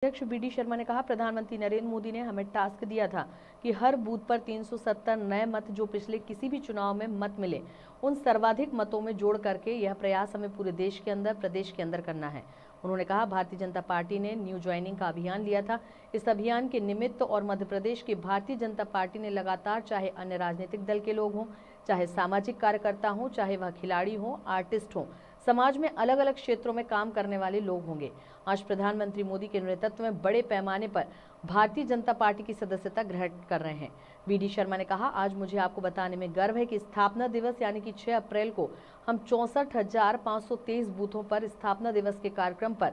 अध्यक्ष B D Sharma ने कहा, प्रधानमंत्री नरेंद्र मोदी ने हमें टास्क दिया था कि हर बूथ पर 370 नए मत जो पिछले किसी भी चुनाव में मत मिले उन सर्वाधिक मतों में जोड़ करके यह प्रयास हमें पूरे देश के अंदर प्रदेश के अंदर करना है। उन्होंने कहा, भारतीय जनता पार्टी ने न्यू ज्वाइनिंग का अभियान लिया था। इस अभियान के निमित्त और मध्य प्रदेश की भारतीय जनता पार्टी ने लगातार, चाहे अन्य राजनीतिक दल के लोग हों, चाहे सामाजिक कार्यकर्ता हों, चाहे वह खिलाड़ी हों, आर्टिस्ट हों, समाज में अलग अलग क्षेत्रों में काम करने वाले लोग होंगे, आज प्रधानमंत्री मोदी के नेतृत्व में बड़े पैमाने पर भारतीय जनता पार्टी की सदस्यता ग्रहण कर रहे हैं। बी.डी. शर्मा ने कहा, आज मुझे आपको बताने में गर्व है कि स्थापना दिवस यानी कि 6 अप्रैल को हम 64,523 बूथों पर स्थापना दिवस के कार्यक्रम पर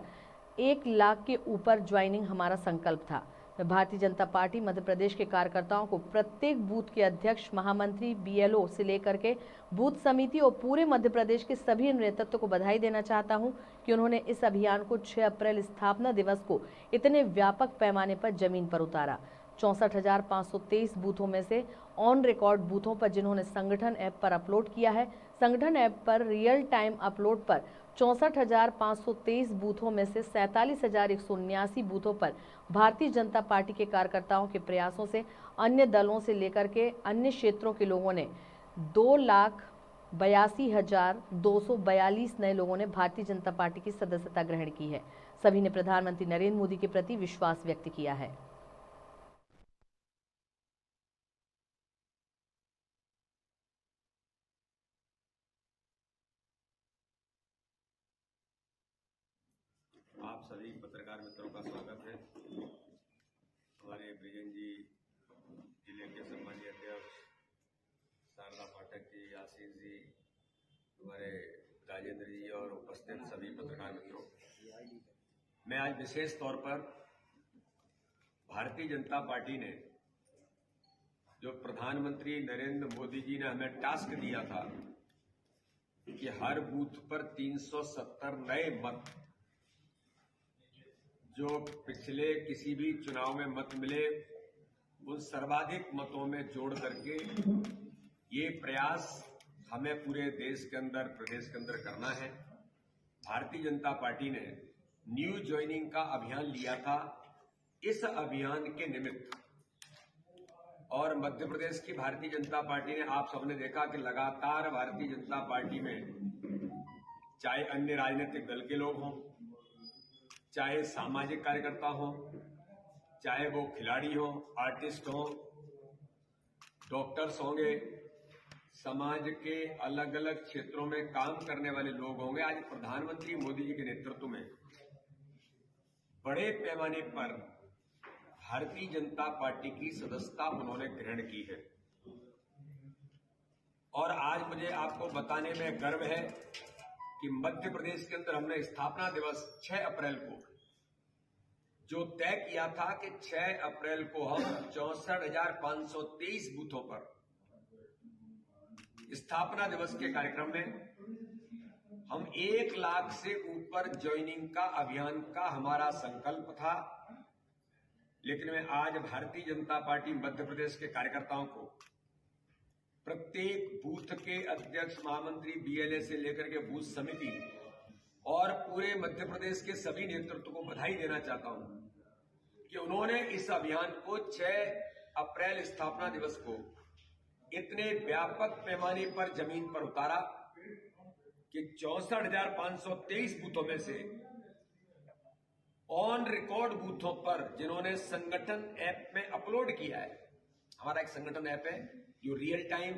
1 लाख के ऊपर ज्वाइनिंग हमारा संकल्प था। मैं भारतीय जनता पार्टी मध्य प्रदेश के कार्यकर्ताओं को, प्रत्येक बूथ के अध्यक्ष, महामंत्री, बीएलओ से लेकर के बूथ समिति और पूरे मध्य प्रदेश के सभी नेतृत्व को बधाई देना चाहता हूं कि उन्होंने इस अभियान को 6 अप्रैल स्थापना दिवस को इतने व्यापक पैमाने पर जमीन पर उतारा। 64,523 बूथों में से ऑन रिकॉर्ड बूथों पर जिन्होंने संगठन ऐप पर अपलोड किया है, संगठन ऐप पर रियल टाइम अपलोड पर 64,523 बूथों में से 47,179 बूथों पर भारतीय जनता पार्टी के कार्यकर्ताओं के प्रयासों से अन्य दलों से लेकर के अन्य क्षेत्रों के लोगों ने 2,82,242 नए लोगों ने भारतीय जनता पार्टी की सदस्यता ग्रहण की है। सभी ने प्रधानमंत्री नरेंद्र मोदी के प्रति विश्वास व्यक्त किया है। आप सभी पत्रकार मित्रों का स्वागत है। हमारे ब्रिजेन जी, जिले के सम्मानीय अध्यक्ष शारदा पाठक जी, आशीष जी, हमारे राजेंद्र जी और उपस्थित सभी पत्रकार मित्रों, मैं आज विशेष तौर पर भारतीय जनता पार्टी ने जो प्रधानमंत्री नरेंद्र मोदी जी ने हमें टास्क दिया था कि हर बूथ पर 370 नए मत जो पिछले किसी भी चुनाव में मत मिले उन सर्वाधिक मतों में जोड़ करके ये प्रयास हमें पूरे देश के अंदर, प्रदेश के अंदर करना है। भारतीय जनता पार्टी ने न्यू ज्वाइनिंग का अभियान लिया था। इस अभियान के निमित्त और मध्य प्रदेश की भारतीय जनता पार्टी ने, आप सबने देखा कि लगातार भारतीय जनता पार्टी में चाहे अन्य राजनीतिक दल के लोग हों, चाहे सामाजिक कार्यकर्ता हो, चाहे वो खिलाड़ी हो, आर्टिस्ट हो, डॉक्टर्स होंगे, समाज के अलग अलग क्षेत्रों में काम करने वाले लोग होंगे, आज प्रधानमंत्री मोदी जी के नेतृत्व में बड़े पैमाने पर भारतीय जनता पार्टी की सदस्यता उन्होंने ग्रहण की है। और आज मुझे आपको बताने में गर्व है कि मध्य प्रदेश के अंदर हमने स्थापना दिवस 6 अप्रैल को जो तय किया था कि 6 अप्रैल को हम 64,523 बूथों पर स्थापना दिवस के कार्यक्रम में हम 1 लाख से ऊपर ज्वाइनिंग का अभियान का हमारा संकल्प था। लेकिन मैं आज भारतीय जनता पार्टी मध्य प्रदेश के कार्यकर्ताओं को, प्रत्येक बूथ के अध्यक्ष, महामंत्री, बीएलए से लेकर के बूथ समिति और पूरे मध्य प्रदेश के सभी नेतृत्व को बधाई देना चाहता हूं कि उन्होंने इस अभियान को 6 अप्रैल स्थापना दिवस को इतने व्यापक पैमाने पर जमीन पर उतारा कि 64,523 बूथों में से ऑन रिकॉर्ड बूथों पर जिन्होंने संगठन ऐप में अपलोड किया है, हमारा एक संगठन ऐप है जो रियल टाइम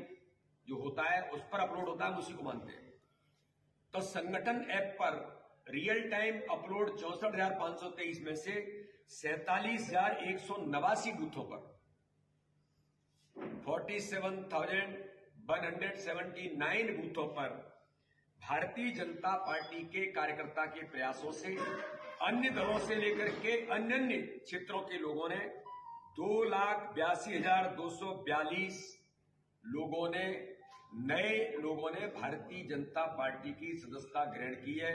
जो होता है उस पर अपलोड होता है, हम उसी को मानते हैं। तो संगठन ऐप पर रियल टाइम अपलोड 64,523 में से 47,189 बूथों पर 47,179 बूथों पर भारतीय जनता पार्टी के कार्यकर्ता के प्रयासों से अन्य दलों से लेकर के अन्य क्षेत्रों के लोगों ने 2,82,242 नए लोगों ने भारतीय जनता पार्टी की सदस्यता ग्रहण की है।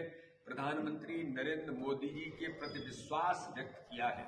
प्रधानमंत्री नरेंद्र मोदी जी के प्रति विश्वास व्यक्त किया है।